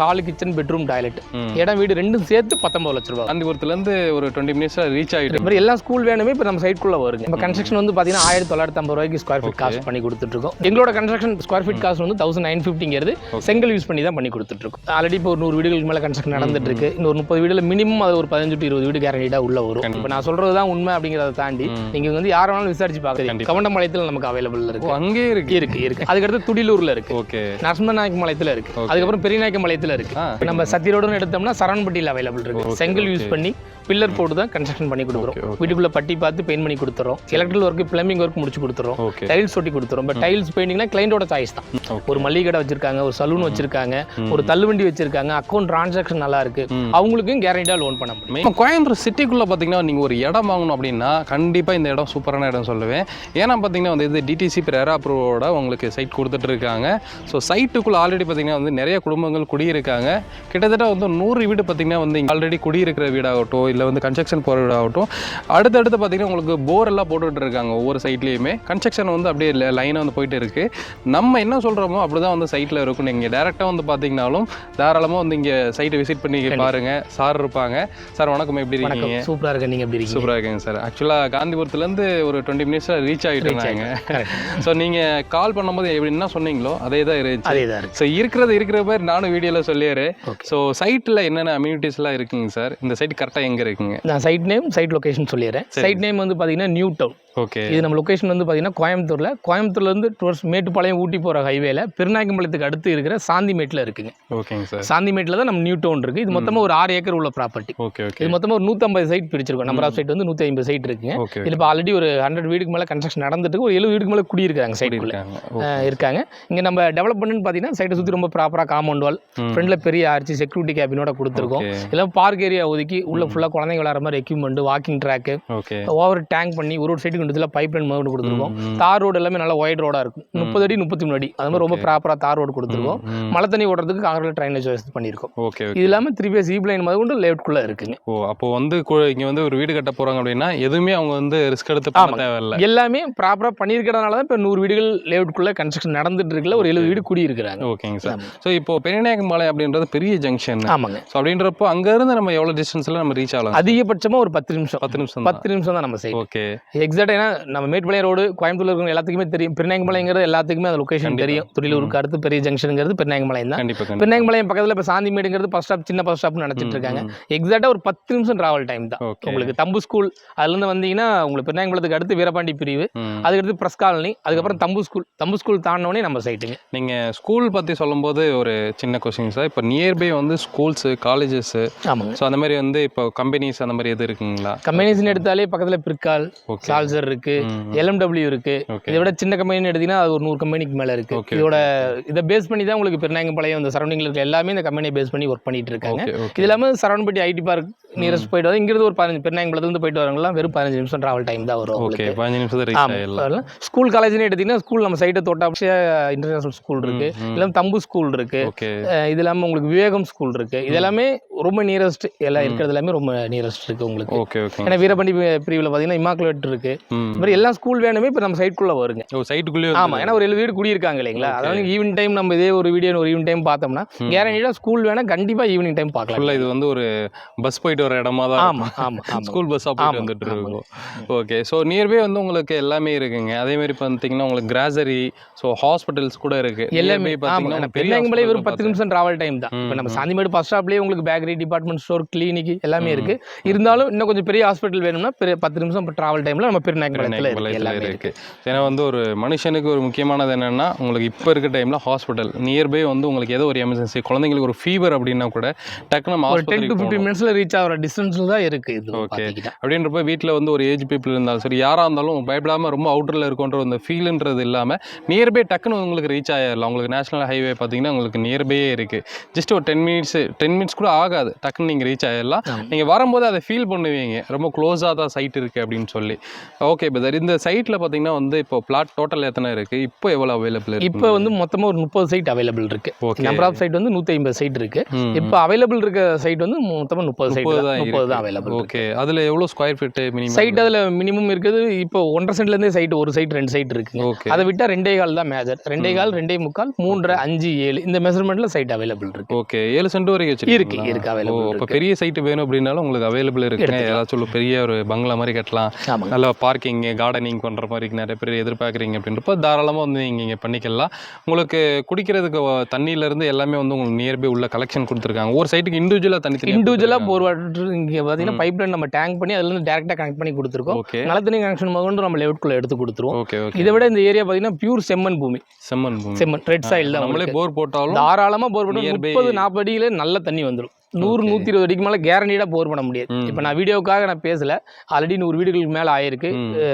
Hall, kitchen, bedroom, toilet, இடம் வீடு ரெண்டும் சேர்த்து 19 லட்ச ரூபா. காந்திபுரத்துலேருந்து ஒரு 20 மினிட்ஸில் ரீச் ஆகிட்டு மாதிரி எல்லா ஸ்கூல் வேணுமே இப்போ நம்ம சைட்குள்ளே வருங்க. இப்போ கன்ஸ்ட்ரக்ஷன் வந்து பார்த்தீங்கன்னா 1950 ரூபாய்க்கு ஸ்கொயர் ஃபீட் காஸ்ட் பண்ணி கொடுத்துட்ருக்கோம். எங்களோட கன்ஸ்ட்ரக்ஷன் ஸ்கொயர் ஃபீட் காஸ்ட் வந்து 1950ங்கிறது செங்கல் யூஸ் பண்ணி தான் பண்ணி கொடுத்துட்ருக்கோம். ஆல்ரெடி இப்போ ஒரு 100 வீடுகளுக்கு மேலே கன்ஸ்ட்ரக்ஷன் நடந்துட்டு இருக்கு. இன்னொரு 30 வீடுல மினிமம் அது ஒரு 15 to 20 வீடு கேரண்டிடாக உள்ள வரும். இப்போ நான் சொல்றது தான் உண்மை அப்படிங்கிறத தாண்டி நீங்கள் வந்து யார் வேணாலும் விசாரிச்சு பார்க்குறீங்க. கவண்டம்பாளையத்தில் நமக்கு அவைலபிள் இருக்கு. அங்கே இருக்கு. அதுக்கடுத்து துடிலூர்ல இருக்கு. ஓகே. நரசிம்மநாயக்கம்பாளையத்தில் இருக்கு. அதுக்கப்புறம் பெரியநாயக்கம்பாளையத்தில் இருக்கு. நம்ம சத்தி ரோடுன்னு எடுத்தோம்னா சரவணப்பட்டியில் அவைலபிள் இருக்கு. செங்கல் யூஸ் பண்ணி பில்லர் போட்டு தான் கன்ஸ்ட்ரக்ஷன் பண்ணி கொடுக்குறோம். வீட்டுக்குள்ள பட்டி பார்த்து பெயிண்ட் பண்ணி கொடுத்துறோம். எலக்ட்ரிக்கல் ஒர்க், பிளம்பிங் ஒர்க் முடிச்சு கொடுத்துறோம். டைல்ஸ் ஒட்டி கொடுத்துறோம். பட் டைல்ஸ் பெயிண்டிங்னா கிளைண்டோட சாய்ஸ் தான். ஒரு மளிகை கடை வச்சிருக்காங்க, ஒரு சலூன் வச்சிருக்காங்க, ஒரு தள்ளுவண்டி வச்சிருக்காங்க, அக்கௌண்ட் டிரான்சாக்ஷன் நல்லா இருக்கு, அவங்களுக்கும் கேரண்டியா லோன் பண்ண முடியும். கோயம்புத்தூர் சிட்டிக்குள்ள பாத்தீங்கன்னா நீங்க ஒரு இடம் வாங்கணும் அப்படின்னா கண்டிப்பா இந்த இடம் சூப்பரான இடம் சொல்லுவேன். ஏன்னா பாத்தீங்கன்னா வந்து இது டிடிசி பிரேரா அப்ரூவோட உங்களுக்கு சைட் கொடுத்துட்டு இருக்காங்க. ஸோ சைட்டுக்குள்ள ஆல்ரெடி பாத்தீங்கன்னா வந்து நிறைய குடும்பங்கள் குடியிருக்காங்க. கிட்டத்தட்ட வந்து 100 வீடு பாத்தீங்கன்னா வந்து ஆல்ரெடி குடியிருக்கிற வீடாகட்டும் இல்லை வந்து கன்ஸ்ட்ரக்ஷன் போகிற வீடாகட்டும் அடுத்தடுத்து பார்த்தீங்கன்னா உங்களுக்கு போர் எல்லாம் போட்டுட்டு இருக்காங்க. ஒவ்வொரு சைட்லேயுமே கன்ஸ்ட்ரக்ஷன் வந்து அப்படியே லைனாக வந்து போயிட்டு இருக்கு. நம்ம என்ன சொல்கிறோமோ அப்படிதான் வந்து சைட்டில் இருக்கும். நீங்கள் டேரெக்டாக வந்து பார்த்தீங்கன்னாலும் தாராளமாக வந்து இங்கே சைட்டை விசிட் பண்ணி பாருங்க. சார் இருப்பாங்க. சார் வணக்கம், எப்படி இருக்கீங்க? சூப்பராக இருக்கு. நீங்கள் எப்படி இருக்கீங்க? சூப்பராக இருக்கீங்க சார். ஆக்சுவலாக காந்திபுரத்துலேருந்து ஒரு 20 மினிட்ஸில் ரீச் ஆகிட்டு இருந்தாங்க. ஸோ நீங்கள் கால் பண்ணும்போது எப்படி என்ன சொன்னீங்களோ அதே தான் இருந்துச்சு. ஸோ இருக்கிற மாதிரி நானும் வீடியோவில் சொல்லிடுறேன். ஸோ சைட்டில் என்னென்ன அம்யூனிட்டிஸ்லாம் இருக்குங்க சார்? இந்த சைட் கரெக்டாக எங்கே இருக்குங்க? நான் சைட் நேம், சைட் லொகேஷன் சொல்லிடுறேன். சைட் நேம் வந்து பார்த்தீங்கன்னா நியூ டவுன். ஓகே. இது நம்ம லொகேஷன் வந்து பார்த்தீங்கன்னா கோயம்புத்தூர்லேருந்து டுவர்ட்ஸ் மேட்டுப்பாளையம் ஊட்டி போகிற ஹைவேல பெருநாயக்கம்பாளையத்துக்கு அடுத்து இருக்கிற சாந்திமேட்டில் இருக்குங்க. ஓகேங்க சார். சாந்திமேட்டில் தான் நம்ம நியூ டவுன் இருக்குது. இது மொத்தமாக ஒரு 6 ஏக்கர் உள்ள ப்ராப்பர்ட்டி. ஓகே. இது மொத்தமாக ஒரு 150 சைட் பிரிச்சிருக்கோம். நம்பர் ஆஃப் சைட் வந்து 150 சைட் இருக்குங்க. இதில் இப்போ ஆல்ரெடி ஒரு 100 வீடுக்கு மேலே கன்ஸ்ட்ரக்ஷன் நடந்துட்டு ஒரு 70 வீடுக்கு மேலே குடியிருக்காங்க சைட்டுக்குள்ள இருக்காங்க. இங்கே நம்ம டெவலப்மெண்ட்னு பார்த்தீங்கன்னா சைட்டை சுற்றி ரொம்ப ப்ராப்பராக காம்பவுண்ட் வால், ஃப்ரண்ட்ல பெரிய ஆர்ச்சி, செக்யூரிட்டி கேபினோட கொடுத்துருக்கோம். எல்லாம் பார்க் ஏரியா ஒதுக்கி உள்ள ஃபுல்லாக குழந்தைங்க விளையாடுற மாதிரி equipment, walking track, over tank பண்ணி ஒரு சைட்டுக்கு இதில் பைப் லைன் கொடுத்துருக்கோம். தார் ரோடு எல்லாமே நல்லா ஒயிட் ரோடா இருக்கும். 30 அடி 33 அடி அது மாதிரி ரொம்ப ப்ராப்பரா தார் ரோடு கொடுத்துருக்கோம். மழை தண்ணி ஓடுறதுக்கு காங்கிரீட் ட்ரைனேஜ் வசதி பண்ணியிருக்கோம். இது இல்லாம 3 ஈ லைன் மாதிரி கொண்டு லேஅவுட்குள்ள இருக்குங்க. அப்போ வந்து இங்க வந்து ஒரு வீடு கட்ட போறாங்க அப்படின்னா எதுவுமே அவங்க வந்து ரிஸ்க் எடுத்து பண்ண தேவையில்லை. எல்லாமே ப்ராப்பரா பண்ணியிருக்கிறதுனால தான் இப்போ 100 வீடுகள் லேஅவுட்குள்ள கன்ஸ்ட்ரக்ஷன் நடந்துட்டு இருக்குல்ல. ஒரு 70 வீடு குடி இருக்கிறாங்க. ஓகேங்க சார். ஸோ இப்போ பெரியநாயக்கம்பாளையம் அப்படின்றது பெரிய ஜங்ஷன். ஆமாங்க. ஸோ அப்படின்றப்போ அங்க இருந்து நம்ம எவ்வளவு டிஸ்டன்ஸ்ல நம்ம ரீச் ஆகலாம்? அதிகபட்சமா ஒரு 10 நிமிஷம் தான் நம்ம செய்வோம். ஓகே. எக்ஸாக்டா ஏன்னா நம்ம மேட்டுப்பாளையம் ரோடு கோயம்புத்தூர்ல இருக்கிற எல்லாத்துக்குமே தெரியும். பெருநாயக்கம்பாளையங்கிறது எல்லாத்துக்குமே அந்த லொகேஷன் தெரியும். துடிலூருக்கு அடுத்து பெரிய ஜங்ஷனுங்கிறது பெருநாயக்கம்பாளையம் தான். பெருநாயக்கம்பாளையம் பக்கத்தில் இப்போ சாந்திமேடுங்கிறது பஸ் ஸ்டாப், சின்ன பஸ் ஸ்டாப்னு நினைச்சிட்டு இருக்காங்க. எக்ஸாக்டா ஒரு 10 நிமிஷம் டிராவல் டைம் தான் உங்களுக்கு. தம்பு ஸ்கூல் அதுலேருந்து வந்தீங்கன்னா உங்களுக்கு பெருநாயக்கம்பாளையத்துக்கு அடுத்து வீரபாண்டி பிரிவு, அதுக்கடுத்து பிரஸ் காலனி, அதுக்கப்புறம் தம்பு ஸ்கூல் தாண்டினோடனே நம்ம சைட்டுங்க. நீங்க ஸ்கூல் பத்தி சொல்லும்போது ஒரு சின்ன கொஸ்டின் சார். இப்போ நியர்பை வந்து ஸ்கூல்ஸ், காலேஜஸ், ஆமாங்க. ஸோ அந்த மாதிரி வந்து இப்போ கம்பெனிஸ் அந்த மாதிரி எது இருக்குங்களா? கம்பெனிஸ்னு எடுத்தாலே பக்கத்தில் பிற்கால், சால்சர் இருக்கு, LMW இருக்கு. இதை விட சின்ன கம்பெனி எடுத்தீங்கன்னா அது ஒரு 100 கம்பெனிக்கு மேல இருக்கு. இதோட இதை பேஸ் பண்ணி தான் உங்களுக்கு பெருநாயக்கம்பாளையம் இந்த சரௌண்டிங்ல இருக்க எல்லாமே இந்த கம்பெனியை பேஸ் பண்ணி ஒர்க் பண்ணிட்டு இருக்காங்க. இது இல்லாமல் சரவணப்பட்டி ஐடி பார்க் நியரஸ்ட் போயிட்டு வரும். இங்கிருந்து ஒரு 15 பெருநாயக்கம்பாளையத்துலேருந்து போயிட்டு வரவங்கலாம் வெறும் 15 நிமிஷம் டிராவல் டைம் தான் வரும். ஓகே. 15 நிமிஷம். ஸ்கூல் காலேஜ்னு எடுத்தீங்கன்னா ஸ்கூல் நம்ம சைட்டை தொட்டாப்ஷியா இன்டர்நேஷனல் ஸ்கூல் இருக்கு, இல்லாமல் தம்பு ஸ்கூல் இருக்கு, இது இல்லாமல் உங்களுக்கு விவேகம் ஸ்கூல் இருக்கு. இது எல்லாமே ரொம்ப நியரஸ்ட் எல்லாம் இருக்கிறது எல்லாமே ரொம்ப நியரஸ்ட் இருக்கு உங்களுக்கு. ஏன்னா வீரபாண்டி பிரிவில் பார்த்தீங்கன்னா இமாக்குலேட் இருக்கு. இந்த மாதிரி எல்லா ஸ்கூல் வேணுமே இப்போ நம்ம சைட்டுக்குள்ள வருங்க. சைட்டுக்குள்ளே ஆமா. ஏன்னா ஒரு 70 வீடு குடியிருக்காங்க இல்லைங்களா. அதாவது ஈவினிங் டைம் நம்ம இதே ஒரு வீடியோ ஒரு ஈவினிங் டைம் பார்த்தோம்னா கேரண்டியா ஸ்கூல் வேணா கண்டிப்பா ஈவினிங் டைம் பார்க்கலாம். இது வந்து ஒரு பஸ் போயிட்டு வர இடமா தான். ஸ்கூல் பஸ்ஸாக போயிட்டு வந்துட்டு இருக்கோம். ஓகே. ஸோ நியர்பை வந்து உங்களுக்கு எல்லாமே இருக்குங்க. அதே மாதிரி பார்த்தீங்கன்னா உங்களுக்கு கிராசரி, ஸோ ஹாஸ்பிட்டல்ஸ் கூட இருக்கு. எல்லாமே பார்த்தீங்கன்னா பெருநாயக்கம்பாளையம் வெறும் 10 நிமிஷம் டிராவல் டைம் தான். இப்போ நம்ம சாந்திமேடு பஸ் ஸ்டாப்லேயே உங்களுக்கு பேக்கரி, டிபார்ட்மெண்ட் ஸ்டோர், கிளினிக் எல்லாமே இருக்கு. இருந்தாலும் இன்னும் கொஞ்சம் பெரிய ஹாஸ்பிட்டல் வேணும்னா 10 நிமிஷம் டிராவல் டைம்ல நம்ம பெருநாயக்கம்பாளையத்தில் இருக்கு. ஏன்னா வந்து ஒரு மனுஷனுக்கு ஒரு முக்கியமானது என்னன்னா உங்களுக்கு இப்போ இருக்க டைம்ல ஹாஸ்பிட்டல் நியர்பை வந்து உங்களுக்கு ஏதோ ஒரு எமர்ஜென்சி, குழந்தைங்களுக்கு ஒரு ஃபீவர் அப்படின்னா கூட டக்குனு 10 to 15 மினிட்ஸ்ல ரீச் ஆகிற டிஸ்டன்ஸ்ல தான் இருக்கு இது. ஓகே. அப்படின்றப்ப வீட்டில் வந்து ஒரு ஏஜ் பீப்புள் இருந்தாலும் சரி, யாராக இருந்தாலும் பயப்படாமல் ரொம்ப அவுட்டரில் இருக்குன்ற அந்த ஃபீல்ன்றது இல்லாமல் நியர்பை டக்குன்னு உங்களுக்கு ரீச் ஆகிடலாம். உங்களுக்கு நேஷனல் ஹைவே பார்த்தீங்கன்னா உங்களுக்கு நியர்பையே இருக்குது. ஜஸ்ட் ஒரு 10 மினிட்ஸ் கூட ஆகாது, டக்குன்னு நீங்கள் ரீச் ஆகிடலாம். நீங்கள் வரும்போது அதை ஃபீல் பண்ணுவீங்க, ரொம்ப க்ளோஸாக தான் சைட் இருக்குது அப்படின்னு சொல்லி. Okay brother. இந்த சைட்டில் பார்த்தீங்கன்னா வந்து இப்போ பிளாட் டோட்டல் எத்தனை இருக்குது, இப்போ எவ்வளோ அவைலபிள் இருக்குது? இப்போ வந்து மொத்தமாக ஒரு 30 சைட் அவைலபிள் இருக்குது. ஓகே. நம்பர் ஆஃப் சைட் வந்து 150 சைட் இருக்குது. இப்போ அவைலபிள் இருக்க சைட் வந்து மொத்தமாக 30 சைட் தான் அவைலபிள். ஓகே. அதில் எவ்வளோ ஸ்கொயர் ஃபீட் மினிமம் சைட் அதில் மினிமம் இருக்குது? இப்போ 1.5 சென்ட்லேருந்தே சைட், ஒரு சைட் 2 சைட் இருக்குது. ஓகே. அதை விட்டால் 2.25 தான் மேஜர். 2.25, 2.25, 3, 5, 7 இந்த மெஷர்மெண்ட்டில் சைட் அவைலபிள் இருக்குது. ஓகே. 7 சென்ட் வரைக்கும் இருக்கு அவைலபிள். இப்போ பெரிய சைட் வேணும் அப்படின்னாலும் உங்களுக்கு அவைலபிள் இருக்குங்க. ஏதாச்சும் பெரிய ஒரு பங்களா மாதிரி கட்டலாம், நல்லா பார்க்கிங் கார்டனிங் பண்ணுற மாதிரி நிறைய பேர் எதிர்பார்க்குறீங்க அப்படின்றப்போ தாராளமாக வந்து நீங்கள் இங்கே பண்ணிக்கலாம். உங்களுக்கு குடிக்கிறதுக்கு தண்ணியிலேருந்து எல்லாமே வந்து உங்களுக்கு நியர்பை உள்ள கலெக்ஷன் கொடுத்துருக்காங்க. ஒரு சைட்டுக்கு இண்டிவிஜுவலாக போர் வாட்டர் இங்கே பார்த்தீங்கன்னா பைப் லைன் நம்ம டேங்க் பண்ணி அதுலேருந்து டேரெக்டாக கனெக்ட் பண்ணி கொடுத்துருக்கோம். ஓகே. நல்ல தண்ணி கனெக்ஷன் முதல்ல நம்ம லெவட்குள்ளே எடுத்து கொடுத்துருவோம். ஓகே. இதை விட இந்த ஏரியா பார்த்தீங்கன்னா பியூர் செம்மண் பூமி. செம்மண் ரெட் சாயில் தான். நம்மளே போர் போட்டாலும் தாராளமாக போர் போட்டு 30-40 அடியில நல்ல தண்ணி வந்துடும். 100-120 அடிக்கு மேலே கேரண்டியாக போர் பண்ண முடியாது. இப்போ நான் வீடியோக்காக நான் பேசல, ஆல்ரெடி 100 வீடுகளுக்கு மேலே ஆயிருக்கு,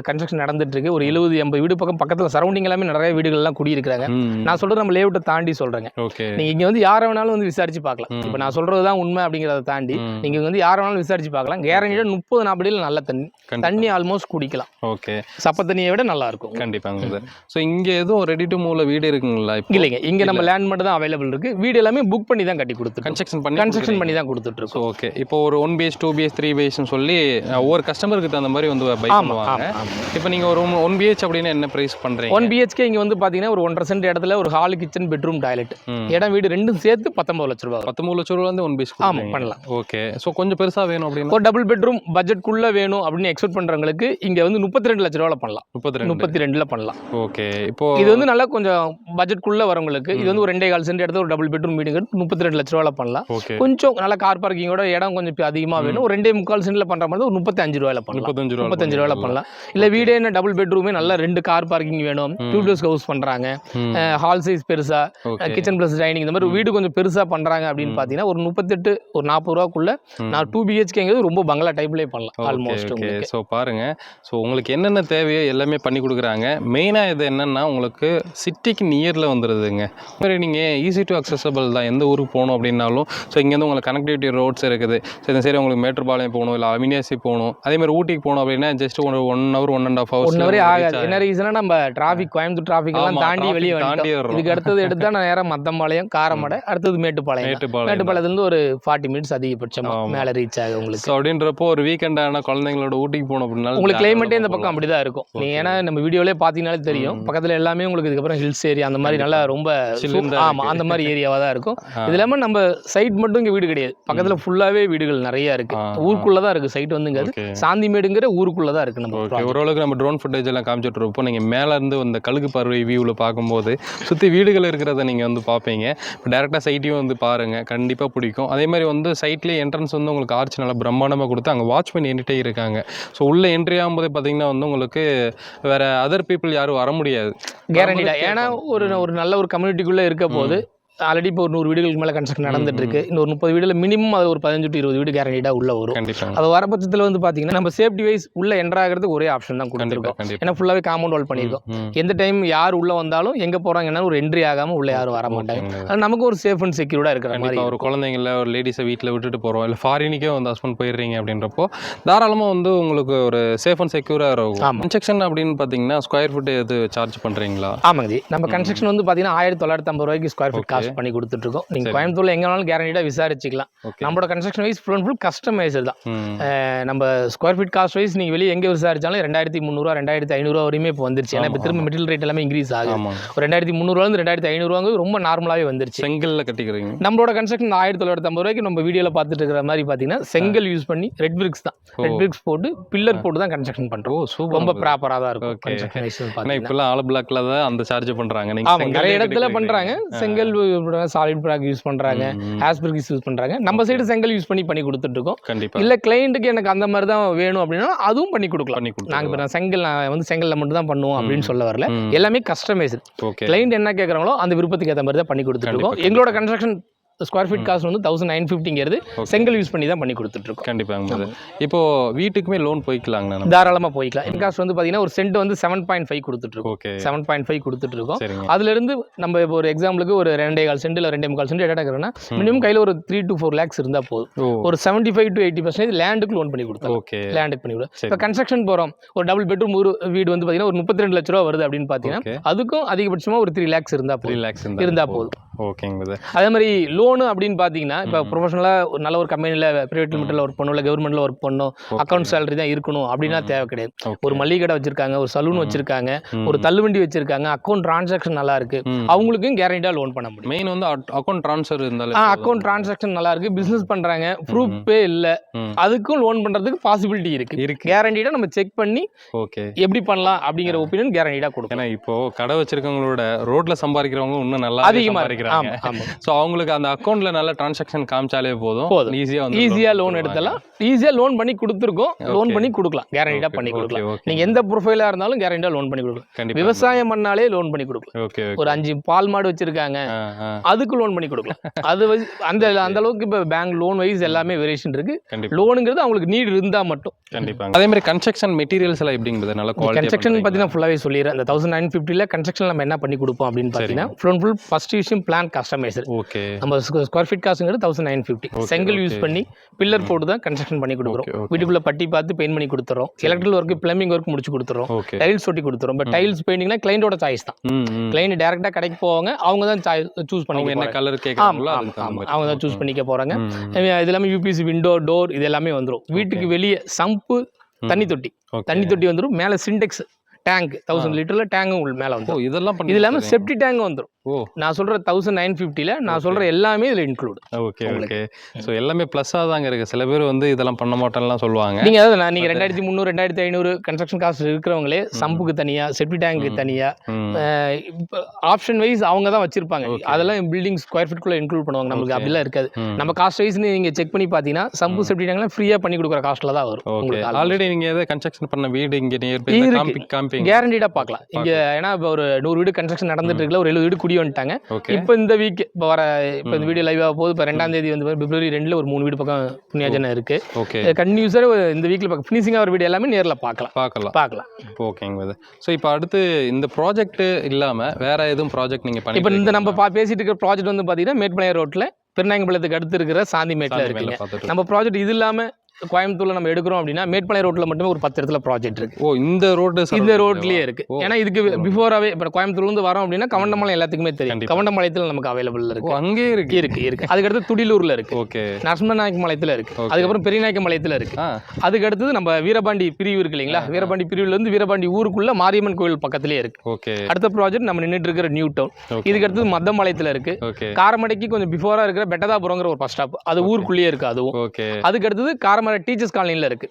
கன்ஸ்ட்ரக்ஷன் நடந்துட்டு இருக்கு. ஒரு 70-80 வீடு பக்கத்தில் சரௌண்டிங் எல்லாமே நிறைய வீடுகள்லாம் குடியிருக்காங்க. நான் சொல்றது நம்ம லேஅவுட்டை தாண்டி சொல்றேங்க. நீங்க இங்க வந்து யாரை வேணாலும் வந்து விசாரிச்சு பார்க்கலாம். இப்போ நான் சொல்றது தான் உண்மை அப்படிங்கிறத தாண்டி நீங்க வந்து யாரை வேணாலும் விசாரிச்சு பார்க்கலாம். கேரண்டியாக 30-40 அடியில் நல்ல தண்ணி ஆல்மோஸ்ட் குடிக்கலாம். ஓகே. சப்ப தண்ணியை விட நல்லா இருக்கும். கண்டிப்பாங்க. ஸோ இங்கே எதுவும் ரெடி டு மூவ்ல வீடு இருக்குங்களா? இல்லைங்க, இங்க நம்ம லேண்ட் மட்டும் தான் அவைலபிள் இருக்கு. வீடு எல்லாமே புக் பண்ணி தான் கட்டி கொடுத்து கன்ஸ்ட்ரக்ஷன் பண்ணி தான் கொடுத்துட்டு இருக்கோம். ஓகே. இப்போ ஒரு 1 BH 2 BH 3 BH சொல்லி ஒவ்வொரு கஸ்டமருக்கு தகுந்த மாதிரி வந்து பை பண்ணுவாங்க. இப்போ நீங்க ஒரு 1 BH அப்படின்னா என்ன பிரைஸ் பண்றீங்க? 1 BHK இங்க வந்து பாத்தீங்கன்னா ஒரு 1.5 சென்ட் இடத்துல ஒரு ஹால், கிச்சன், பெட்ரூம், டாய்லெட், இடம் வீடு ரெண்டும் சேர்த்து 19 லட்சம் ரூபாய். 19 லட்சம் ரூபாய் வந்து 1 BH பண்ணலாம். ஓகே. ஸோ கொஞ்சம் பெருசா வேணும் அப்படின்னா ஒரு டபுள் பெட்ரூம் பட்ஜெட்குள்ள வேணும் அப்படின்னு எக்ஸ்பெக்ட் பண்றவங்களுக்கு இங்க வந்து 32 லட்சம் ரூபாய் பண்ணலாம். 32ல பண்ணலாம். ஓகே. இப்போ இது வந்து நல்லா கொஞ்சம் பட்ஜெட்குள்ள வரவங்களுக்கு இது வந்து ஒரு 2.25 சென்ட் இடத்துல ஒரு டபுள் பெட்ரூம் வீடு 32 லட்சம் ரூபாய் பண்ணலாம். கொஞ்சம் நல்ல கார் பார்க்கிங்கோட இடம் கொஞ்சம் அதிகமாக வேணும், ஒரு 2.25 சென்ட்ல பண்ற மாதிரி ஒரு 35 ரூபாயில பண்ணலாம். 35 ரூபாயில பண்ணலாம். இல்ல வீடே என்ன டபுள் பெட்ரூமே நல்ல 2 கார் பார்க்கிங் வேணும், டியூப்லெஸ் ஹவுஸ் பண்றாங்க, ஹால் சைஸ் பெருசா, கிச்சன் பிளஸ் டைனிங், இந்த மாதிரி வீடு கொஞ்சம் பெருசா பண்றாங்க அப்படின்னு பாத்தீங்கன்னா ஒரு 38 ஒரு 40 ரூபாய்க்குள்ள நான் 2 BHKங்கிறது ரொம்ப பங்களா டைப்லேயே பண்ணலாம் ஆல்மோஸ்ட். ஸோ பாருங்க, ஸோ உங்களுக்கு என்னென்ன தேவையோ எல்லாமே பண்ணி கொடுக்குறாங்க. மெயினாக இது என்னன்னா உங்களுக்கு சிட்டிக்கு நியரில் வந்துடுதுங்க. நீங்கள் ஈஸி டு அக்சசபிள் தான். எந்த ஊருக்கு போகணும் அப்படின்னாலும் ஸோ இங்கேருந்து உங்களுக்கு கனெக்டிவிட்டி ரோட்ஸ் இருக்குது. சரி சரி, உங்களுக்கு மேட்டுப்பாளையம் போகணும், இல்லை அவினாசி போகணும், அதே மாதிரி ஊட்டிக்கு போகணும் அப்படின்னா ஜஸ்ட் ஒரு 1 hour 1.5 hours 1 hour ஆகாது. என்ன ரீசனா நம்ம டிராஃபிக், கோயம்புத்தூர் டிராஃபிக் எல்லாம் தாண்டி வெளியே வந்துட்டோம். இதுக்கு அடுத்தது எடுத்தா நான் நேரம் மத்தம்பாளையம், காரமடை, அடுத்தது மேட்டுப்பாளையத்துலேருந்து ஒரு 40 minutes அதிகபட்சமா மேலே ரீச் ஆகும் உங்களுக்கு. ஸோ அப்படின்றப்போ ஒரு வீக்கெண்ட் ஆனால் குழந்தைங்களோட ஊட்டிக்கு போகணும் அப்படின்னா உங்களுக்கு கிளைமேட்டே இந்த பக்கம் அப்படிதான் இருக்கும். நீங்க ஏன்னா நம்ம வீடியோலே பார்த்தீங்கன்னாலே தெரியும், பக்கத்தில் எல்லாமே உங்களுக்கு இதுக்கப்புறம் ஹில்ஸ் ஏரியா அந்த மாதிரி நல்லா ரொம்ப அந்த மாதிரி ஏரியாவாக தான் இருக்கும். இது இல்லாமல் நம்ம சைட் மட்டும் இங்கே வீடு கிடையாது, பக்கத்தில் ஃபுல்லாகவே வீடுகள் நிறைய இருக்கு. ஊருக்குள்ள தான் இருக்கு சைட் வந்துங்க. சாந்திமேடுங்கிற ஊருக்குள்ள தான் இருக்கு. நம்ம ஓரளவுக்கு நம்ம ட்ரோன் ஃபுட்டேஜ் எல்லாம் காமிச்சிட்டு இருப்போம். நீங்க மேல இருந்து அந்த கழுகு பார்வை வியூவில் பார்க்கும்போது சுற்றி வீடுகள் இருக்கிறத நீங்க வந்து பார்ப்பீங்க. இப்போ டேரெக்டாக சைட்டையும் வந்து பாருங்க, கண்டிப்பாக பிடிக்கும். அதே மாதிரி வந்து சைட்லேயே என்ட்ரன்ஸ் வந்து உங்களுக்கு ஆர்ச் நல்லா பிரம்மாண்டமாக கொடுத்து அங்கே வாட்ச்மேன் என்கிட்டே இருக்காங்க. ஸோ உள்ள என்ட்ரி ஆகும்போது பார்த்தீங்கன்னா வந்து உங்களுக்கு வேற அதர் பீப்புள் யாரும் வர முடியாது கேரண்டிடா. ஏன்னா ஒரு நல்ல ஒரு கம்யூனிட்டிக்குள்ளே இருக்க போது ஆல்ரெடி இப்போ ஒரு 100 வீடுகளுக்கு மேலே கன்ஸ்ட்ரக்ஷன் நடந்துட்டு இருக்கு. இன்னொரு 30 வீடுல மினிமம் அது ஒரு 15 to 20 வீடு கேரண்டியாக உள்ள வரும். அது வர பட்சத்தில் வந்து பார்த்தீங்கன்னா நம்ம சேஃப்டி வைஸ் உள்ள என்ட்ரு ஆகிறதுக்கு ஒரே ஆப்ஷன் தான் கொடுத்துருக்கோம். ஏன்னா ஃபுல்லாகவே காம்பவுண்ட் வால் பண்ணியிருக்கோம். எந்த டைம் யார் உள்ள வந்தாலும் எங்கே போகிறாங்கன்னா ஒரு என்ட்ரி ஆகாமல் உள்ள யாரும் வர மாட்டாங்க. அது நமக்கு ஒரு சேஃப் அண்ட் செக்யூர்டாக இருக்கிற மாதிரி. ஒரு குழந்தைங்கள ஒரு லேடிஸை வீட்டில் விட்டுட்டு போகிறோம், இல்லை ஃபாரினுக்கே வந்து ஹஸ்பண்ட் போயிடுறீங்க அப்படின்றப்போ தாராளமாக வந்து உங்களுக்கு ஒரு சேஃப் அண்ட் செக்யூராக இருக்கும். கன்ஸ்ட்ரக்ஷன் அப்படின்னு பார்த்தீங்கன்னா ஸ்கொயர் ஃபீட் எது சார்ஜ் பண்ணுறீங்களா? ஆமாங்க ஜி, நம்ம கன்ஸ்ட்ரக்ஷன் வந்து பார்த்தீங்கன்னா 1950 ரூபாய்க்கு ஸ்கொயர் ஃபீட் காஸ்ட் பண்ணி கொடுத்துட்ருக்கோம். நீங்கள் கோயம்புத்தூர்ல எங்கே வேணாலும் கேரண்டியாக விசாரிச்சுக்கலாம். நம்மளோட construction wise full and full customised தான். நம்ம ஸ்கொயர் ஃபீட் காஸ்ட் வைஸ் நீங்கள் வெளியே எங்கே விசாரிச்சாலும் 2300 2500 வரையுமே இப்போ வந்துருச்சு. ஏன்னா இப்போ திரும்ப மெட்டீரியல் ரேட் எல்லாமே இன்க்ரீஸ் ஆகும். ஒரு 2300 2500 ரொம்ப நார்மலாகவே வந்துருச்சு. செங்கல்ல கட்டிக்கிறீங்க. நம்மளோட கன்ஸ்ட்ரக்ஷன் 1950 ரூபாய்க்கு நம்ம வீடியோவில் பார்த்துட்டு இருக்கிற மாதிரி பார்த்தீங்கன்னா செங்கல் யூஸ் பண்ணி ரெட் பிரிக்ஸ் தான், ரெட் பிரிக்ஸ் போட்டு பில்லர் போட்டு தான் கன்ஸ்ட்ரக்ஷன் பண்ணுறோம். ரொம்ப ப்ராப்பராக தான் இருக்கும். இப்போலாம் ஆல் பிளாக்ல தான் அந்த சார்ஜ் பண்ணுறாங்க. நிறைய இடத்துல பண்ணுறாங்க. செங்கல் சாலிட் பிளாக் யூஸ் பண்றாங்க, ஆஸ்பிரிக்ஸ் யூஸ் பண்றாங்க. நம்ம சைடு செங்கல் யூஸ் பண்ணி கொடுத்துட்டு இருக்கோம். கண்டிப்பா இல்ல கிளையண்ட்டுக்கு எனக்கு அந்த மாதிரி தான் வேணும் அப்படின்னா அதுவும் பண்ணி கொடுக்கலாம். நாங்க இப்போ நான் வந்து செங்கல்ல மட்டும் தான் பண்ணுவோம் அப்படின்னு சொல்ல வரல. எல்லாமே கஸ்டமைஸ்டு. கிளையண்ட் என்ன கேட்கறாங்களோ அந்த விருப்பத்துக்கு ஏற்ற மாதிரி தான் பண்ணி கொடுத்துட்டு இருக்கோம். எங்களோட கன்ஸ்ட்ரக்ஷன் ஸ்கொயர் ஃபீட் காஸ்ட் வந்து 1950ங்கிறது செங்கல் யூஸ் பண்ணி தான் பண்ணி கொடுத்துட்ருக்கோம். கண்டிப்பாக. இப்போ வீட்டுக்குமே லோன் போய்க்கலாங்கண்ணா? தாராளமாக போய்க்கலாம். என் காஸ்ட் வந்து பார்த்தீங்கன்னா ஒரு சென்ட் வந்து 7.5 கொடுத்துட்ருக்கோம். 7.5 கொடுத்துட்ருக்கோம். அதுலேருந்து நம்ம இப்போ ஒரு எக்ஸாம்பிளுக்கு ஒரு 2.25 சென்ட் இல்லை 2.25 சென்ட் இடம் இருக்கிறோன்னா மினிமம் கையில் ஒரு 3 to 4 lakhs இருந்தால் போதும். ஒரு 75 to 80% லேண்டுக்கு லோன் பண்ணி கொடுத்தோம். லேண்டுக்கு பண்ணி கொடுத்தோம். இப்போ கன்ஸ்ட்ரக்ஷன் போகிறோம், ஒரு டபுள் பெட்ரூம் ஒரு வீடு வந்து பார்த்தீங்கன்னா ஒரு 32 லட்ச ரூபா வருது அப்படின்னு பார்த்தீங்கன்னா அதுக்கும் அதிகபட்சமாக ஒரு 3 lakhs இருந்தால் போதும். ஓகேங்க. அதே மாதிரி லோனு அப்படின்னு பார்த்தீங்கன்னா இப்போ ப்ரொஃபஷனலாக ஒரு நல்ல ஒரு கம்பெனியில் ப்ரைவேட் லிமிட்டில் ஒர்க் பண்ணணும், இல்லை கவர்மெண்ட்டில் ஒர்க் பண்ணணும், அக்கௌண்ட் சேலரி தான் இருக்கணும் அப்படின்னா தேவை கிடையாது. ஒரு மளிகை கடை வச்சிருக்காங்க, ஒரு சலூன் வச்சிருக்காங்க, ஒரு தள்ளுவண்டி வச்சிருக்காங்க, அக்கௌண்ட் டிரான்சாக்ஷன் நல்லா இருக்கு, அவங்களுக்கும் கேரண்டியாக லோன் பண்ண முடியும். மெயின் வந்து அக்கௌண்ட் ட்ரான்ஸ்ஃபர் இருந்தாலும் அக்கௌண்ட் டிரான்சாக்ஷன் நல்லா இருக்கு, பிசினஸ் பண்றாங்க, ப்ரூஃபே இல்லை, அதுக்கும் லோன் பண்றதுக்கு பாசிபிலிட்டி இருக்கு. கேரண்டியா நம்ம செக் பண்ணி எப்படி பண்ணலாம் அப்படிங்கிற ஒப்பீனியன் கேரண்டியா கொடுக்கும். ஏன்னா இப்போ கடை வச்சிருக்கவங்களோட ரோட்ல சம்பாதிக்கிறவங்க இன்னும் நல்லா அதிகமாக இருக்கிறாங்க. ஸோ அவங்களுக்கு அந்த அக்கௌண்ட்ல நல்ல டிரான்சாக்ஷன் காமிச்சாலே போதும், ஈஸியா லோன் எடுத்தலாம், ஈஸியா லோன் பண்ணி கொடுத்துருக்கோம், லோன் பண்ணி கொடுக்கலாம், கேரண்டியா பண்ணி கொடுக்கலாம். நீங்க எந்த ப்ரொஃபைலா இருந்தாலும் கேரண்டியா லோன் பண்ணி கொடுக்கலாம். விவசாயம் பண்ணாலே லோன் பண்ணி கொடுக்கலாம். ஒரு 5 பால் மாடு வச்சிருக்காங்க, அதுக்கு லோன் பண்ணி கொடுக்கலாம். அது அந்த அளவுக்கு இப்போ பேங்க் லோன் வைஸ் எல்லாமே வேரியேஷன் இருக்கு. லோனுங்கிறது அவங்களுக்கு நீட் இருந்தா மட்டும். கண்டிப்பா. அதே மாதிரி கன்ஸ்ட்ரக்ஷன் மெட்டீரியல்ஸ் எல்லாம் எப்படிங்கிறது நல்ல குவாலிட்டி. கன்ஸ்ட்ரக்ஷன் பார்த்தீங்கன்னா ஃபுல்லாவே சொல்லிடுறேன். அந்த 1950ல கன்ஸ்ட்ரக்ஷன் நம்ம என்ன பண்ணி கொடுப்போம் அப்படின்னு பார்த்தீங்கன்னா ஃபுல் ஃபர்ஸ்ட் விஷயம் பிளான் கஸ்டமைசர். நம்ம ஸ்கொயர் ஃபீட் காசுங்கிறது 1950. செங்கல் யூஸ் பண்ணி பில்லர் போட்டு தான் கன்ஸ்ட்ரக்ஷன் பண்ணி கொடுக்குறோம். வீட்டுக்குள்ள பட்டி பார்த்து பெயிண்ட் பண்ணி கொடுத்துறோம். எலக்ட்ரிக்கல் ஒர்க், பிளம்பிங் ஒர்க் முடிச்சு கொடுத்துறோம். டைல்ஸ் ஒட்டி கொடுத்துறோம். பட் டைல்ஸ் பெயிண்டிங்னா கிளைண்டோட சாய்ஸ் தான். கிளைண்ட் டைரக்டா கடைக்கு போவாங்க, அவங்க தான் சூஸ் பண்ணி என்ன கலர் கேட்கறாங்களோ அவங்க தான் சூஸ் பண்ணிக்க போறாங்க. இது எல்லாமே யூபிசி விண்டோ, டோர் இது எல்லாமே வந்துடும். வீட்டுக்கு வெளியே சம்பு, தண்ணி தொட்டி வந்துடும். மேலே சிண்டெக்ஸ் டேங்க் 1000 லிட்டர்ல டேங்கும் மேலே வந்துடும். இதெல்லாம் இது இல்லாமல் செப்டி டேங்க் வந்துடும். நான் சொல்ற 1950ல நான் சொல்ற எல்லாமே இதுல இன்க்ளூட். ஓகே. ஸோ எல்லாமே ப்ளஸ்ஸாக தாங்க இருக்கு. சில பேர் வந்து இதெல்லாம் பண்ண மாட்டேன்லாம் சொல்லுவாங்க. நீங்க அதாவது நீங்க 2300 2500 கன்ஸ்ட்ரக்ஷன் காஸ்ட் இருக்கிறவங்களே சம்புக்கு தனியா, செப்டி டேங்க்கு தனியா, ஆப்ஷன் வைஸ் அவங்க தான் வச்சிருப்பாங்க. அதெல்லாம் பில்டிங் ஸ்கொயர் ஃபீட்குள்ள இன்க்ளூட் பண்ணுவாங்க. நமக்கு அப்படிலாம் இருக்காது. நம்ம காஸ்ட் வைஸ் நீங்க செக் பண்ணி பார்த்தீங்கன்னா சம்பு செப்டி டேங்க்லாம் ஃப்ரீயா பண்ணி கொடுக்குற காஸ்ட்ல தான் வரும். ஆல்ரெடி நீங்க ஏதாவது கன்ஸ்ட்ரக்ஷன் பண்ண வீடு இங்க நியர்பை கேரண்டிடா பார்க்கலாம் இங்க. ஏன்னா இப்போ ஒரு 100 வீடு கன்ஸ்ட்ரக்ஷன் நடந்துட்டு இருக்குல்ல, ஒரு 70 வீடு குடி வந்துட்டாங்க. இப்போ இந்த வீக் இப்போ இந்த வீடியோ லைவா போகுது. இப்போ 2ஆம் தேதி வந்து February 2ல ஒரு 3 வீடு பக்கம் புண்ணியாஜனம் இருக்கு. கண்டினியூஸா இந்த வீக்ல ஃபினிஷிங் ஆகிற வீடு எல்லாமே நேர்ல பார்க்கலாம். ஓகேங்க. ஸோ இப்போ அடுத்து இந்த ப்ராஜெக்ட் இல்லாம வேற எதுவும் ப்ராஜெக்ட் நீங்க பண்ணி இப்போ இந்த நம்ம பேசிட்டு இருக்கிற ப்ராஜெக்ட் வந்து பாத்தீங்கன்னா மேட்டுப்பாளையம் ரோட்ல பெருநாயக்கம்பாளையத்துக்கு அடுத்து இருக்கிற சாந்திமேட்ல இருக்குங்க. நம்ம ப்ராஜெக்ட் இது இல்லாம கோயம்புத்தூர்ல நம்ம எடுக்கிறோம் அப்படின்னா மேட்டுப்பாளையம் ரோட்ல மட்டுமே ஒரு 10 இடத்துல ப்ராஜெக்ட் இருக்கு. இந்த ரோட்லயே இருக்கு. ஏன்னா இதுக்கு பிஃபோராவே இப்போ கோயம்புத்தூர்ல இருந்து வரோம் அப்படின்னா கவண்டம்பாளையம் எல்லாத்துக்குமே தெரியும். கவண்டம்பாளையத்துல நமக்கு அவைலபிள் இருக்கு. அங்கே இருக்கு. அதுக்கடுத்து துடிலூர்ல இருக்கு, நரசிம்மநாயக்கம்பாளையத்துல இருக்கு, அதுக்கப்புறம் பெரியநாயக்கம்பாளையத்துல இருக்கு. அதுக்கு அடுத்தது நம்ம வீரபாண்டி பிரிவு இருக்கு இல்லைங்களா, வீரபாண்டி பிரிவுல இருந்து வீரபாண்டி ஊருக்குள்ள மாரியம்மன் கோயில் பக்கத்திலேயே இருக்கு. அடுத்த ப்ராஜெக்ட் நம்ம நின்றுட்டு இருக்கிற நியூ டவுன். இதுக்கு அடுத்தது மத்தம்பாளையத்துல இருக்கு. காரமடைக்கு கொஞ்சம் பிஃபோரா இருக்கிற பெட்டதாபுரங்கிற ஒரு பஸ் ஸ்டாப், அது ஊருக்குள்ளேயே இருக்கு. அதுவும் அதுக்கு அடுத்தது டீச்சர்ஸ் காலனில இருக்கு.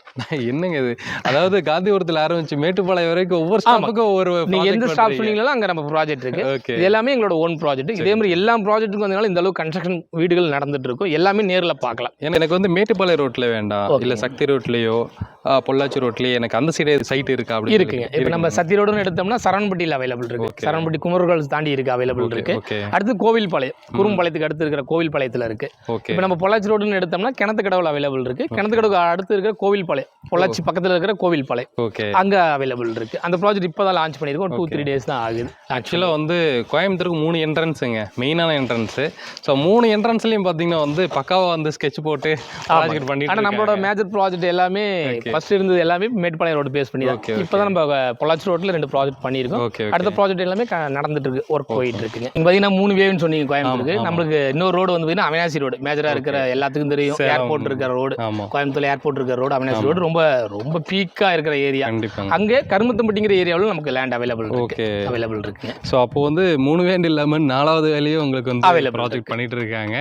என்னங்க இது, அதாவது காந்திபுரத்துல ஆரம்பிச்சு மேட்டுப்பாளையம் வரைக்கும் ஒவ்வொரு ஸ்டாப்புக்கும் ஒரு நீங்க எந்த ஸ்டாப் சொன்னீங்களோ அங்க நம்ம ப்ராஜெக்ட் இருக்கு. இது எல்லாமே எங்களோட ஓன் ப்ராஜெக்ட். இதே மாதிரி எல்லா ப்ராஜெக்ட்டுக்கும் வந்தனால இந்த அளவுக்கு கன்ஸ்ட்ரக்ஷன் வீடுகள் நடந்துட்டு இருக்கும். எல்லாமே நேர்ல பார்க்கலாம். எனக்கு வந்து மேட்டுப்பாளையம் ரோட்ல வேண்டாம், இல்ல சக்தி ரோட்லயோ பொள்ளாச்சி ரோட்லயே எனக்கு அந்த சைடு சைட் இருக்கா? அப்படி இருக்குங்க. இப்போ நம்ம சக்தி ரோடுன்னு எடுத்தோம்னா சரவணப்பட்டியில் அவைலபிள் இருக்கு. சரவணப்பட்டி குமரர்கள் தாண்டி இருக்கு, அவைலபிள் இருக்கு. அடுத்து கோவில்பாளையம், குறும்பாளையத்துக்கு அடுத்து இருக்கிற கோவில்பாளையத்துல இருக்கு. இப்போ நம்ம பொள்ளாச்சி ரோடுன்னு எடுத்தோம்னா கிணத்துக்கடவுல அவைலபிள் இருக்கு. கிணத்துக்கடவு அடுத்து இருக்கிற கோவில்பாளையம், பொள்ளாச்சி பக்கத்துல இருக்கிற கோவில்பாளையம் அங்க அவைலபிள் இருக்கு. அந்த ப்ராஜெக்ட் இப்பதான் லான்ச் பண்ணிருக்கோம். 2-3 டேஸ் தான் ஆகுது. ஆக்சுவலா வந்து கோயம்புத்தூருக்கு 3 என்ட்ரன்ஸுங்க, மெயினான என்ட்ரன்ஸ். ஸோ 3 என்ட்ரன்ஸ்லயும் பாத்தீங்கன்னா வந்து பக்காவா வந்து ஸ்கெட்ச் போட்டு ப்ராஜெக்ட் பண்ணிட்டு. ஆனா நம்மளோட மேஜர் ப்ராஜெக்ட் எல்லாமே ஃபர்ஸ்ட் இருந்தது எல்லாமே மேட்டுப்பாளையம் ரோடு பேஸ் பண்ணி தான். இப்பதான் நம்ம பொள்ளாச்சி ரோட்ல 2 ப்ராஜெக்ட் பண்ணிருக்கோம். அடுத்த ப்ராஜெக்ட் எல்லாமே நடந்துட்டு இருக்கு, ஒர்க் போயிட்டு இருக்குங்க. இங்க பாத்தீங்கன்னா 3 வேவ்னு சொன்னீங்க கோயம்புத்தூருக்கு. நம்மளுக்கு இன்னொரு ரோடு வந்து பாத்தீங்கன்னா அவினாசி ரோடு, மேஜரா இருக்கிற எல்லாத்துக்கும் தெரியும். ஏர்போர்ட் இருக்கிற ரோடு, கோயம்புத்தூர்ல ஏர்போர்ட் இருக்கிற ரோடு அவினாசி ரோடு, ரொம்ப ரொம்ப பீக்கா இருக்கிற ஏரியா. அங்கே கருமத்தம்பட்டிங்கிற ஏரியாவில் நமக்கு லேண்ட் அவைலபிள் இருக்கு. ஸோ அப்போ வந்து 3 வேண்ட் இல்லாமல் 4வது வேலையும் உங்களுக்கு வந்து ப்ராஜெக்ட் பண்ணிட்டு இருக்காங்க.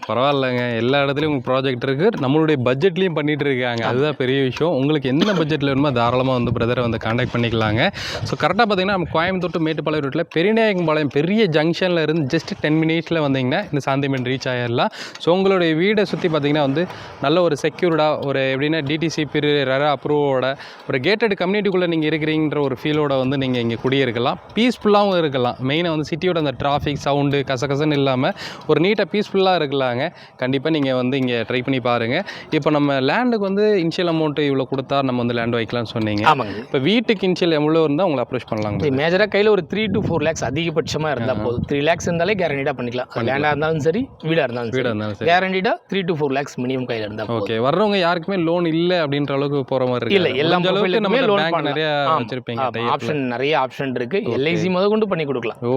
பரவாயில்லைங்க, எல்லா இடத்துலையும் உங்களுக்கு ப்ராஜெக்ட் இருக்கு. நம்மளுடைய பட்ஜெட்லையும் பண்ணிட்டு இருக்காங்க. அதுதான் பெரிய விஷயம். உங்களுக்கு என்ன பட்ஜெட்டில் வேணுமோ தாராளமாக வந்து பிரதரை வந்து கான்டாக்ட் பண்ணிக்கலாங்க. ஸோ கரெக்டாக பார்த்தீங்கன்னா நம்ம கோயம்புத்தூர் டு மேட்டுப்பாளையம் ரோட்டில் பெரியநாயக்கம்பாளையம் பெரிய ஜங்ஷனில் இருந்து ஜஸ்ட் 10 மினிட்ஸில் வந்தீங்கன்னா இந்த சாந்திமேட் ரீச் ஆகிடலாம். ஸோ உங்களுடைய வீடை சுற்றி பார்த்தீங்கன்னா வந்து நல்ல ஒரு செக்யூர்டாக ஒரு எப்படின்னா டிடிசி ரெரா அப்ரூவோட ஒரு கேட்டட் கம்யூனிட்டிக்குள்ளே நீங்கள் இருக்கிறீங்கிற ஒரு ஃபீலோட வந்து நீங்கள் இங்கே குடியிருக்கலாம். பீஸ்ஃபுல்லாகவும் இருக்கலாம். மெயினாக வந்து சிட்டியோட அந்த டிராஃபிக் சவுண்டு கசகசன்னு இல்லாமல் ஒரு நீட்டாக பீஸ்ஃபுல்லாக இருக்கலாங்க. கண்டிப்பாக நீங்கள் வந்து இங்கே ட்ரை பண்ணி பாருங்கள். இப்போ நம்ம லேண்டுக்கு வந்து இனிஷியல் அமௌண்ட்டு இவ்வளோ கொடுத்தா நம்ம வந்து லேண்ட் வைக்கலாம்னு சொன்னீங்க. ஆமாங்க. இப்போ வீட்டுக்கு இனிஷியல் எவ்வளோ இருந்தால் உங்களை அப்ரோச் பண்ணலாங்க? மேஜராக கையில் ஒரு 3 to 4 lakhs அதிகபட்சமாக இருந்தால் போதும். 3 lakhs இருந்தாலே கேரண்டிடாக பண்ணிக்கலாம். லேண்டாக இருந்தாலும் சரி, வீடாக இருந்தாலும் சரி, கேரண்டிடாக 3 to 4 lakhs மினிமம் கையில் இருந்தால் போதும். ஓகே. வர்றவங்க யாருக்குமே லோன் இல்லை அப்படின்ற அளவுக்கு போகிற மாதிரி இருக்கு? இல்லை, எல்லா அளவுக்கு நம்ம லோன் பேங்க் நிறைய வச்சிருப்பீங்க. ஆப்ஷன் நிறைய ஆப்ஷன் இருக்கு. எல்ஐசி முத கொண்டு பண்ணி கொடுக்கலாம். ஓ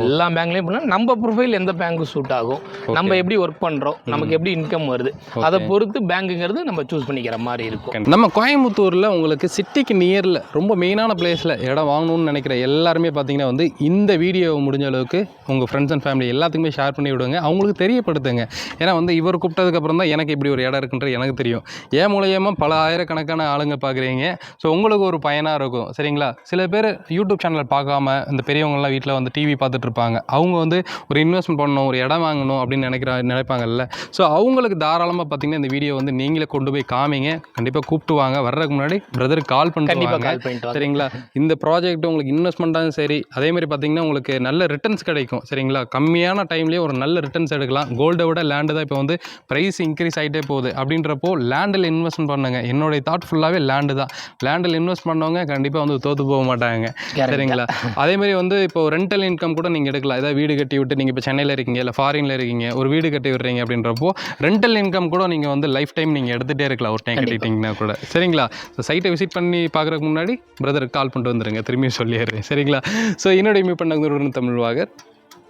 எல்லா பேங்க்லயும் பண்ணலாம். நம்ம ப்ரொஃபைல் எந்த பேங்க் சூட் ஆகும், நம்ம எப்படி ஒர்க் பண்றோம், நமக்கு எப்படி இன்கம் வருது, அதை பொறுத்து பேங்குங்கிறது நம்ம சூஸ் பண்ணிக்கிற மாதிரி இருக்கும். நம்ம கோயம்புத்தூர்ல உங்களுக்கு சிட்டிக்கு நியர்ல ரொம்ப மெயினான பிளேஸ்ல இடம் வாங்கணும்னு நினைக்கிற எல்லாருமே பார்த்தீங்கன்னா வந்து இந்த வீடியோ முடிஞ்ச அளவுக்கு உங்க ஃப்ரெண்ட்ஸ் அண்ட் ஃபேமிலி எல்லாத்துக்குமே ஷேர் பண்ணி விடுங்க. அவங்களுக்கு தெரியப்படுத்துங்க. ஏன்னா வந்து இவர் கூப்பிட்டதுக்கு அப்புறம் தான் எனக்கு இப்படி ஒரு இடம் இருக்குன்றது எனக்கு தெரியும். ஏன் மூலியமா பல ஆயிரக்கணக்கான ஆளுங்க பார்க்குறீங்க. ஸோ உங்களுக்கு ஒரு பயனாக இருக்கும். சரிங்களா? சில பேர் யூடியூப் சேனல் பார்க்காம இந்த பெரியவங்கலாம் வீட்டில் வந்து டிவி பார்த்துட்டு இருப்பாங்க. அவங்க வந்து ஒரு இன்வெஸ்ட்மெண்ட் பண்ணணும், ஒரு இடம் வாங்கணும் அப்படின்னு நினைப்பாங்கல்ல. ஸோ அவங்களுக்கு தாராளமாக பார்த்தீங்கன்னா இந்த வீடியோ வந்து நீங்களே கொண்டு போய் காமிங்க. கண்டிப்பாக கூப்பிட்டு வாங்க. வர்றதுக்கு முன்னாடி பிரதருக்கு கால் பண்ணிட்டு சரிங்களா? இந்த ப்ராஜெக்ட் உங்களுக்கு இன்வெஸ்ட்மெண்ட்டாகவும் சரி, அதே மாதிரி பார்த்தீங்கன்னா உங்களுக்கு நல்ல ரிட்டர்ன்ஸ் கிடைக்கும். சரிங்களா? கம்மியான டைம்லேயே ஒரு நல்ல ரிட்டர்ன்ஸ் எடுக்கலாம். கோல்டை விட லேண்டு தான் இப்போ வந்து ப்ரைஸ் இன்க்ரீஸ் ஆகிட்டே போகுது. அப்படின்றப்போ லேண்டில் இன்வெஸ்ட்மெண்ட் பண்ணுங்க. என்னுடைய தாட் ஃபுல்லாகவே லேண்டு தான். லேண்டில் இன்வெஸ்ட் பண்ணவங்க கண்டிப்பாக வந்து தோற்று போக மாட்டாங்க. சரிங்களா? அதே மாதிரி வந்து இப்போ ரெண்டல் இன்கம் கூட நீங்கள் எடுக்கலாம். ஏதாவது வீடு கட்டி விட்டு நீங்கள் இப்போ சென்னையில் இருக்கீங்க, இல்லை ஃபாரினில் இருக்கீங்க, ஒரு வீடு கட்டி விடுறீங்க அப்படின்றப்போ ரெண்டல் இன்கம் கூட நீங்கள் வந்து லைஃப் டைம் நீங்கள் எடுத்துகிட்டே இருக்கலாம் ஒரு டைம் கட்டிட்டீங்கன்னா கூட. சரிங்களா? ஸோ சைட்டை விசிட் பண்ணி பார்க்குறதுக்கு முன்னாடி பிரதருக்கு கால் பண்ணிட்டு வந்துடுங்க. திரும்பியும் சொல்லிடுறேன். சரிங்களா? ஸோ என்னுடைய மீட் பண்ண தமிழ் வாகர்.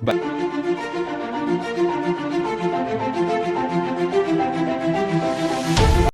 பை.